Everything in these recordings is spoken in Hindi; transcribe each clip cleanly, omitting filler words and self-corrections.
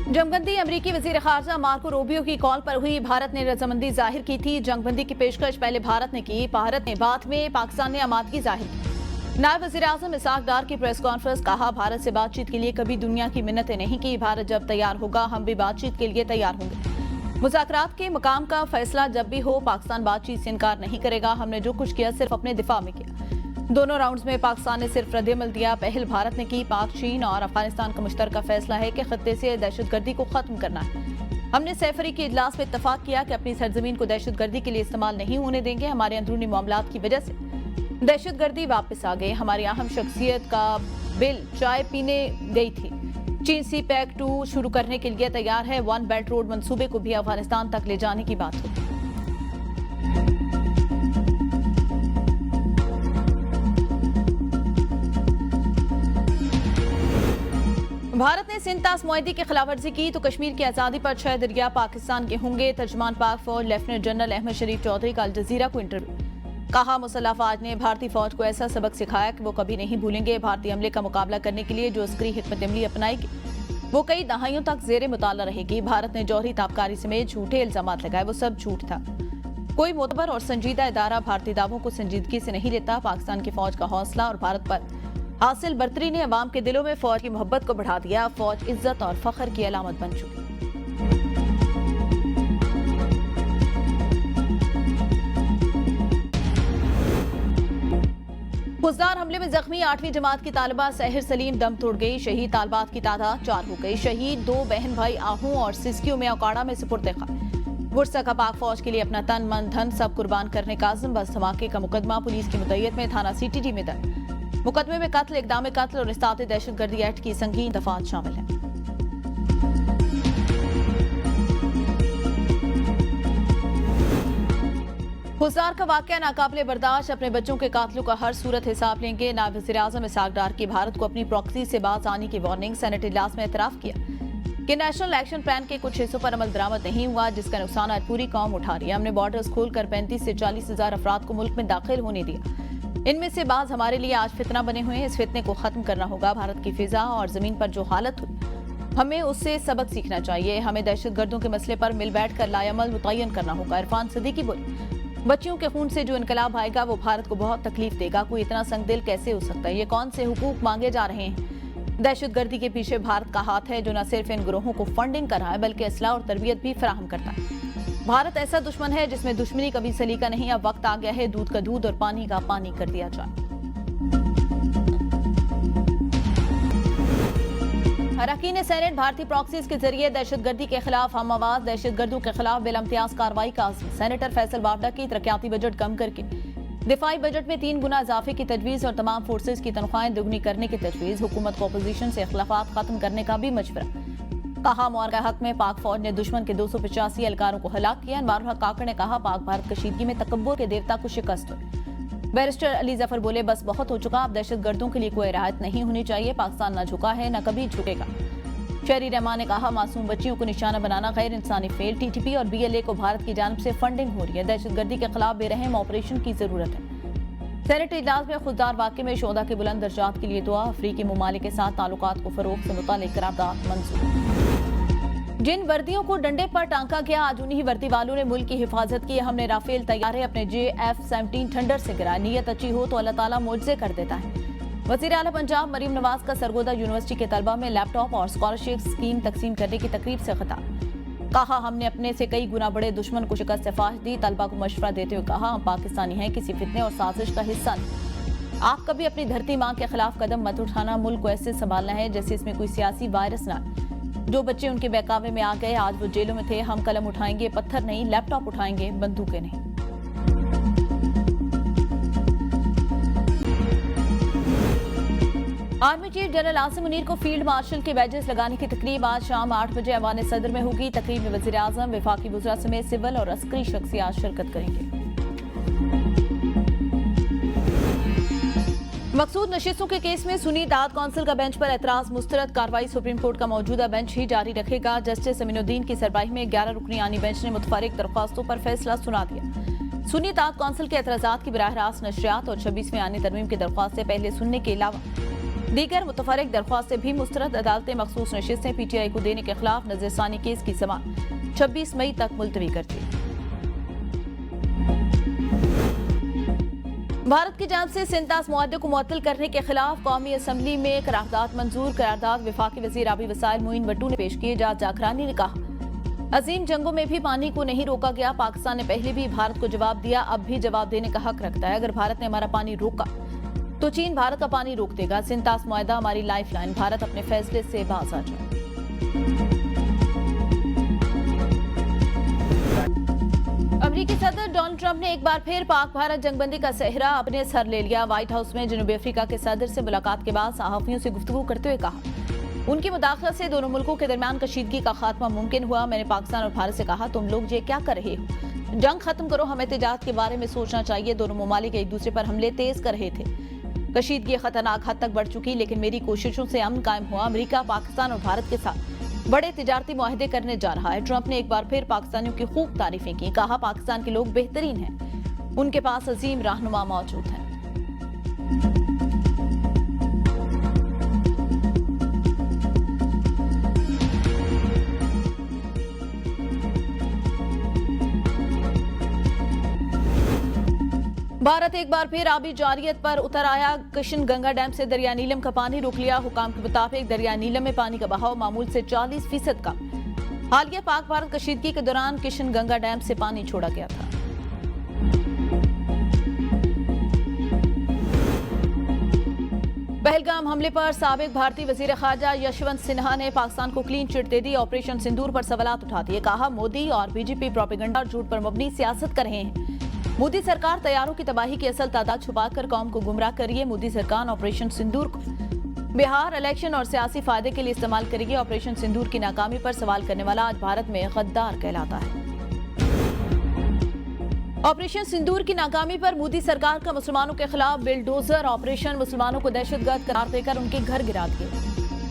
जंगबंदी अमरीकी वजीर खारजा मार्को रूबियो की कॉल पर हुई। भारत ने रजामंदी जाहिर की थी। जंगबंदी की पेशकश पहले भारत ने की, भारत ने बाद में पाकिस्तान ने आमादगी जाहिर की। नायब वजीर आजम इसाक डार की प्रेस कॉन्फ्रेंस, कहा भारत से बातचीत के लिए कभी दुनिया की मिन्नतें नहीं की। भारत जब तैयार होगा हम भी बातचीत के लिए तैयार होंगे। मुज़ाकरात के मकाम का फैसला जब भी हो, पाकिस्तान बातचीत से इनकार नहीं करेगा। हमने जो कुछ किया सिर्फ अपने दिफा में किया। दोनों राउंड्स में पाकिस्तान ने सिर्फ रद्द-ए-अमल दिया। पहल भारत ने की। पाक, चीन और अफगानिस्तान का मुश्तरका फैसला है कि खत्ते से दहशतगर्दी को खत्म करना है। हमने सैफरी के इजलास में इत्तफाक किया कि अपनी सरजमीन को दहशतगर्दी के लिए इस्तेमाल नहीं होने देंगे। हमारे अंदरूनी मामलात की वजह से दहशतगर्दी वापस आ गई। हमारी अहम शख्सियत का बिल चाय पीने गई थी। चीन सी पैक 2 शुरू करने के लिए तैयार है। वन बेल्ट रोड मंसूबे को भी अफगानिस्तान तक ले जाने की बात हुई। भारत ने सिंध तास मुआहदे की खिलाफवर्जी की तो कश्मीर की आज़ादी पर 6 दरिया पाकिस्तान के होंगे। तर्जमान पाक फौज लेफ्टिनेंट जनरल अहमद शरीफ चौधरी का अल जजीरा को इंटरव्यू, कहा मुसल्लह अफवाज ने भारतीय फौज को ऐसा सबक सिखाया कि वो कभी नहीं भूलेंगे। भारतीय हमले का मुकाबला करने के लिए जो अस्करी हिकमत अमली अपनाएगी वो कई दहाइयों तक जेर मुताला रहेगी। भारत ने जौहरी ताबकारी समेत झूठे इल्जाम लगाए, वो सब झूठ था। कोई मोतबर और संजीदा इदारा भारतीय दावों को संजीदगी से नहीं लेता। पाकिस्तान की फौज का हौसला और भारत पर हासिल बर्तरी ने अवाम के दिलों में फौज की मोहब्बत को बढ़ा दिया। फौज इज्जत और फख्र की अलामत बन चुकी। फौजदार हमले में जख्मी 8वीं जमात की तालिबा सहर सलीम दम तोड़ गई। शहीद तालिबात की तादाद 4 हो गई। शहीद 2 बहन भाई आहू और सिस्कियों में अकाड़ा में सुपुर्द खाक। बुरसा का पाक फौज के लिए अपना तन मन धन सब कुर्बान करने का आज़म। बस धमाके का मुकदमा पुलिस की मुद्दईयत में थाना CTT में दर्ज। मुकदमे में कत्ल, इक़दाम कत्ल और इस्तात दहशतगर्दी एक्ट की संगीन दफात शामिल है। फौजदार का वाकया नाकाबिले बर्दाश्त। अपने बच्चों के कातलों का हर सूरत हिसाब लेंगे। नायब वज़ीर आज़म इसाक डार की भारत को अपनी प्रॉक्सी से बाज आने की वार्निंग। सेनेट इजलास में एतराफ किया कि नेशनल एक्शन प्लान के कुछ हिस्सों पर अमल दरामद नहीं हुआ, जिसका नुकसान आज पूरी कौम उठा रही है। हमने बॉर्डर्स खोलकर 35 से 40 हजार अफराद को मुल्क में दाखिल होने दिया। इनमें से बाज हमारे लिए आज फितना बने हुए हैं। इस फितने को खत्म करना होगा। भारत की फिजा और जमीन पर जो हालत हुई, हमें उससे सबक सीखना चाहिए। हमें दहशतगर्दों के मसले पर मिल बैठकर लाएअमल मुतय्यन करना होगा। इरफान सदीकी बोले, बच्चियों के खून से जो इनकलाब आएगा वो भारत को बहुत तकलीफ देगा। कोई इतना संगदिल कैसे हो सकता है? ये कौन से हुकूक मांगे जा रहे हैं? दहशतगर्दी के पीछे भारत का हाथ है, जो न सिर्फ इन गिरोहों को फंडिंग कर रहा है बल्कि असलाह और तरबियत भी फराहम करता है। भारत ऐसा दुश्मन है जिसमें दुश्मनी कभी सलीका नहीं। अब वक्त आ गया है दूध का दूध और पानी का पानी कर दिया जाए। अरकान सेनेट भारतीय प्रॉक्सीज के जरिए दहशतगर्दी के खिलाफ हम आवाज। दहशतगर्दों के खिलाफ बिलम्तियाज कार्रवाई का आज़म। सेनेटर फैसल बावडा की तरक्याती बजट कम करके दिफाई बजट में 3 गुना इजाफे की तजवीज़ और तमाम फोर्सेज की तनख्वाहें दुगनी करने की तजवीज़। हुकूमत को अपोजिशन से इख्लाफात खत्म करने का भी मशवरा। कहा मुआरका हक में पाक फौज ने दुश्मन के 285 एहलकारों को हलाक किया। अनवारुल हक काकड़ ने कहा पाक भारत कशीदगी में तकब्बुर के देवता को शिकस्त हुई। बैरिस्टर अली जफर बोले, बस बहुत हो चुका। अब दहशतगर्दों के लिए कोई रियायत नहीं होनी चाहिए। पाकिस्तान न झुका है न कभी झुकेगा। शहरी रहमान ने कहा मासूम बच्चियों को निशाना बनाना गैर इंसानी फेल। TTP और BLA को भारत की जानिब से फंडिंग हो रही है। दहशतगर्दी के खिलाफ बेरहम ऑपरेशन की जरूरत है। सेनेट इजलास में खुददार वाक़े में शोधा के बुलंद दर्जात के लिए दुआ। अफ्रीकी ममालिक के साथ ताल्लुकात को फरोग से मुतालिक करारदाद मंजूर। जिन वर्दियों को डंडे पर टांका गया, आज उन्हीं वर्दी वालों ने मुल्क की हिफाजत की। हमने राफेल तैयारे अपने JF-17 थंडर से गिराया। नीयत अच्छी हो तो अल्लाह ताला मुआज़े कर देता है। वज़ीर आला पंजाब मरीम नवाज का सरगोदा यूनिवर्सिटी के तलबा में लैपटॉप और स्कॉलरशिप स्कीम तकसीम करने की तकरीब से खिताब। कहा हमने अपने से कई गुना बड़े दुश्मन को शिकस्त से फाश दी। तलबा को मशवरा देते हुए कहा हम पाकिस्तानी हैं, किसी फितने और साजिश का हिस्सा नहीं। आप कभी अपनी धरती माँ के खिलाफ कदम मत उठाना। मुल्क को ऐसे संभालना है जैसे इसमें कोई सियासी वायरस ना। जो बच्चे उनके बहकावे में आ गए आज वो जेलों में थे। हम कलम उठाएंगे, पत्थर नहीं, लैपटॉप उठाएंगे, बंदूकें नहीं। Army chief general Asim Munir को फील्ड मार्शल के बैजेस लगाने की तकरीब आज शाम 8 बजे ऐवान सदर में होगी। तकरीब में वज़ीर आज़म, वफाकी वज़रा समेत सिविल और अस्करी शख्सियात शिरकत करेंगे। मकसूद नशिस्तों के केस में सुन्नी इत्तेहाद कौंसिल का बेंच पर एतराज मुस्तरद। कार्रवाई सुप्रीम कोर्ट का मौजूदा बेंच ही जारी रखेगा। जस्टिस अमीनुद्दीन की सरबराही में 11 रुकनी आनी बेंच ने मुतफर्रिक दरख्वास्तों पर फैसला सुना दिया। सुन्नी इत्तेहाद कौंसिल के एतराजात की बराह रास्त नशरियात और 26वीं आनी तरमीम की दरख्वास्त से पहले सुनने के अलावा दीगर मुतफरिक दरख्वास्तें भी मुस्तरद। अदालतें मखसूस नशिस्तें PTI को देने के खिलाफ नजरसानी केस की समाअत 26 मई तक मुलतवी करती। भारत की जानिब से सिंतास मुआहदे को मुअत्तल करने के खिलाफ कौमी असम्बली में करारदाद मंजूर। करारदाद वफाकी वजीर आबी वसाइल मोइन भट्टू ने पेश की। जाज जाखरानी ने कहा, अजीम जंगों में भी पानी को नहीं रोका गया। पाकिस्तान ने पहले भी भारत को जवाब दिया, अब भी जवाब देने का हक रखता है। अगर भारत ने हमारा पानी रोका तो चीन भारत का पानी रोक देगा। सिंतास मुआहदा हमारी लाइफ लाइन। भारत अपने फैसले से बाज आ जाए। अमेरिकी सदर डोनाल्ड ट्रंप ने एक बार फिर पाक भारत जंगबंदी का सेहरा अपने सर ले लिया। व्हाइट हाउस में जनूबी अफ्रीका के सदर से मुलाकात के बाद सहाफियों से गुफ्तगू करते हुए कहा, उनकी मुदाखलत से दोनों मुल्कों के दरमियान कशीदगी का खात्मा मुमकिन हुआ। मैंने पाकिस्तान और भारत से कहा, तुम लोग ये क्या कर रहे हो? जंग खत्म करो, हमें तिजारत के बारे में सोचना चाहिए। दोनों ममालिक एक दूसरे पर हमले तेज कर रहे थे। कशीदगी खतरनाक हद तक बढ़ चुकी, लेकिन मेरी कोशिशों से अमन कायम हुआ। अमेरिका पाकिस्तान और भारत के साथ बड़े तिजारती मुआहदे करने जा रहा है। ट्रंप ने एक बार फिर पाकिस्तानियों की खूब तारीफें की। कहा, पाकिस्तान के लोग बेहतरीन हैं, उनके पास अजीम रहनुमा मौजूद हैं। भारत एक बार फिर आबी जारियत पर उतर आया। किशन गंगा डैम से दरिया नीलम का पानी रोक लिया। हुकाम के मुताबिक दरिया नीलम में पानी का बहाव मामूल से 40% कम। हालिया पाक भारत कशीदगी के दौरान किशन गंगा डैम से पानी छोड़ा गया था। पहलगाम हमले पर साबिक भारतीय वजीर खारजा यशवंत सिन्हा ने पाकिस्तान को क्लीन चिट दे दी। ऑपरेशन सिंदूर पर सवालात उठा दिए। कहा, मोदी और बीजेपी प्रोपेगेंडा और झूठ पर मबनी सियासत कर रहे हैं। मोदी सरकार तैयारों की तबाही की असल तादाद छुपाकर कौम को गुमराह करिए। मोदी सरकार ऑपरेशन सिंदूर को बिहार इलेक्शन और सियासी फायदे के लिए इस्तेमाल करेगी। ऑपरेशन सिंदूर की नाकामी पर सवाल करने वाला आज भारत में गद्दार कहलाता है। ऑपरेशन सिंदूर की नाकामी पर मोदी सरकार का मुसलमानों के खिलाफ बिलडोजर ऑपरेशन। मुसलमानों को दहशतगर्द करार देकर उनके घर गिरा दिए।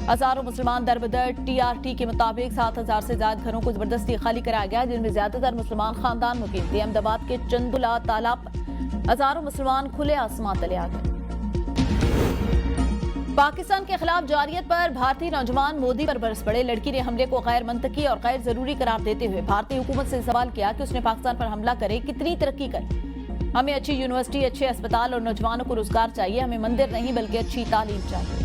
हजारों मुसलमान दरबदर। TRT के मुताबिक 7000 से ज्यादा घरों को जबरदस्ती खाली कराया गया, जिनमें ज्यादातर मुसलमान खानदान मुकीम थे। अहमदाबाद के चंदुला तालाब पर हजारों मुसलमान खुले आसमान तले आ गए। पाकिस्तान के खिलाफ जारियत पर भारतीय नौजवान मोदी पर बरस पड़े। लड़की ने हमले को गैर मंतकी और गैर जरूरी करार देते हुए भारतीय हुकूमत से सवाल किया कि उसने पाकिस्तान पर हमला करे कितनी तरक्की कर। हमें अच्छी यूनिवर्सिटी, अच्छे अस्पताल और नौजवानों को रोजगार चाहिए। हमें मंदिर नहीं बल्कि अच्छी तालीम चाहिए।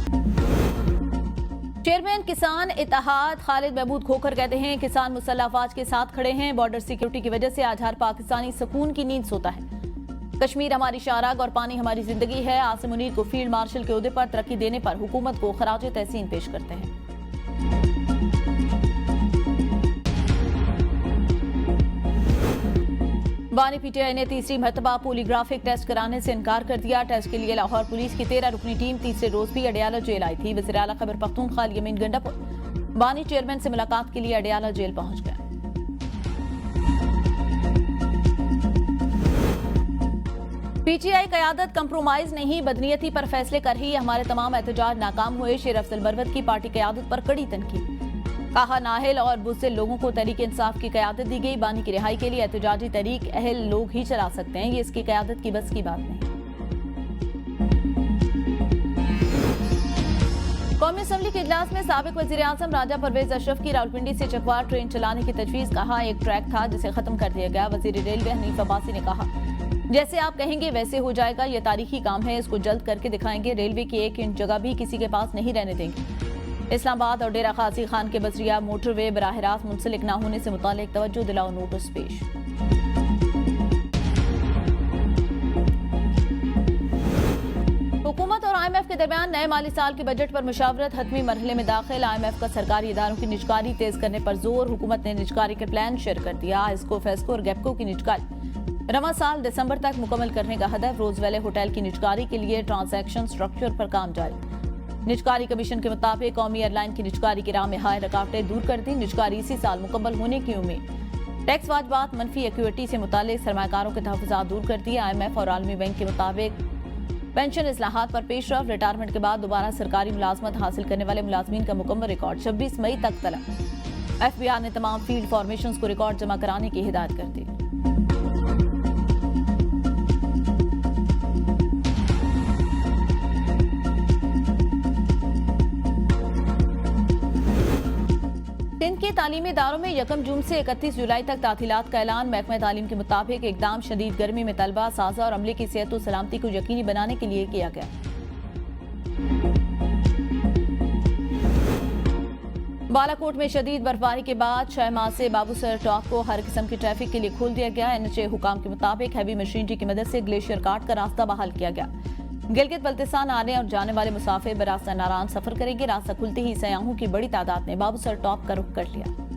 चेयरमैन किसान इत्तेहाद खालिद महमूद खोखर कहते हैं, किसान मुसल्लह अफवाज के साथ खड़े हैं। बॉर्डर सिक्योरिटी की वजह से आज हर पाकिस्तानी सुकून की नींद सोता है। कश्मीर हमारी शाहराग और पानी हमारी जिंदगी है। आसिम मुनीर को फील्ड मार्शल के ओहदे पर तरक्की देने पर हुकूमत को खराज तहसीन पेश करते हैं। बानी PTI ने तीसरी मरतबा पोलीग्राफिक टेस्ट कराने से इनकार कर दिया। टेस्ट के लिए लाहौर पुलिस की 13 रुकनी टीम तीसरे रोज भी अडियाला जेल आई थी। वज़ीर आला खैबर पख्तूनख्वा यमीन गंडापुर बानी चेयरमैन से मुलाकात के लिए अडियाला जेल पहुंच गए। PTI क़यादत कंप्रोमाइज नहीं, बदनीयती पर फैसले कर ही हमारे तमाम एहतजाज नाकाम हुए। शेर अफजल मरवत की पार्टी क़यादत पर कड़ी तनकीद। कहा, नाअहल और बुज़दिल लोगों को तहरीक इंसाफ की क़यादत दी गई। बानी की रिहाई के लिए एहतजाजी तहरीक अहल लोग ही चला सकते हैं, ये इसकी क़यादत की बस की बात नहीं। कौमी असम्बली के इजलास में साबिक वज़ीर आज़म राजा परवेज अशरफ की रावलपिंडी से चकवार ट्रेन चलाने की तजवीज़। कहा, एक ट्रैक था जिसे खत्म कर दिया गया। वज़ीर रेलवे हनीफ अब्बासी ने कहा, जैसे आप कहेंगे वैसे हो जाएगा। यह तारीखी काम है, इसको जल्द करके दिखाएंगे। रेलवे की 1 इंच जगह भी किसी के पास नहीं रहने देंगे। इस्लामाबाद और डेरा गाजी खान के बसरिया मोटरवे बराह रास्त मुंसलिक न होने से मुतालिक तवज्जो दिलाओ नोटिस पेश। हुकूमत और IMF के दरमियान नए माली साल के बजट पर मुशावरत हतमी मरहले में दाखिल। IMF का सरकारी इदारों की निजकारी तेज करने पर जोर। हुकूमत ने निजकारी के प्लान शेयर कर दिया। इसको फेस्को और गैपको की निजकारी रवा साल दिसंबर तक मुकम्मल करने का हदफ। रोज वैले होटल की निजकारी के लिए ट्रांजैक्शन स्ट्रक्चर पर काम जारी। निजकारी कमीशन के मुताबिक कौमी एयरलाइन की निजकारी की राह में हाय रुकावटें दूर कर दी। निजकारी इसी साल मुकम्मल होने की उम्मीद। टैक्स वाजबात मनफी इक्विटी से मुतालिक सरमाकारों के तहफ़्फ़ुज़ात दूर कर दिए। IMF और आलमी बैंक के मुताबिक पेंशन इस्लाहात पर पेशरफ। रिटायरमेंट के बाद दोबारा सरकारी मुलाजमत हासिल करने वाले मुलाजमीन का मुकम्मल रिकॉर्ड 26 मई तक तलब। FBI ने तमाम फील्ड फॉर्मेशंस को रिकॉर्ड जमा कराने की हिदायत कर दी। सिंध के तालीमी इदारों में 1 जून से 31 जुलाई तक तातीलात का ऐलान। महकमा तालीम के मुताबिक इकदाम शदीद गर्मी में तलबा, साजा और अमले की सेहत और सलामती को यकीनी बनाने के लिए किया गया। बालाकोट में शदीद बर्फबारी के बाद 6 माह से बाबूसर टॉप को हर किस्म की ट्रैफिक के लिए खोल दिया गया। एनएचए हुकाम के मुताबिक हैवी मशीनरी की मदद से ग्लेशियर काट कर रास्ता बहाल किया गया। गिलगित बल्तिस्तान आने और जाने वाले मुसाफिर बरास्ता नारायण सफर करेंगे। रास्ता खुलते ही सयाहों की बड़ी तादाद ने बाबूसर टॉप का रुख कर लिया।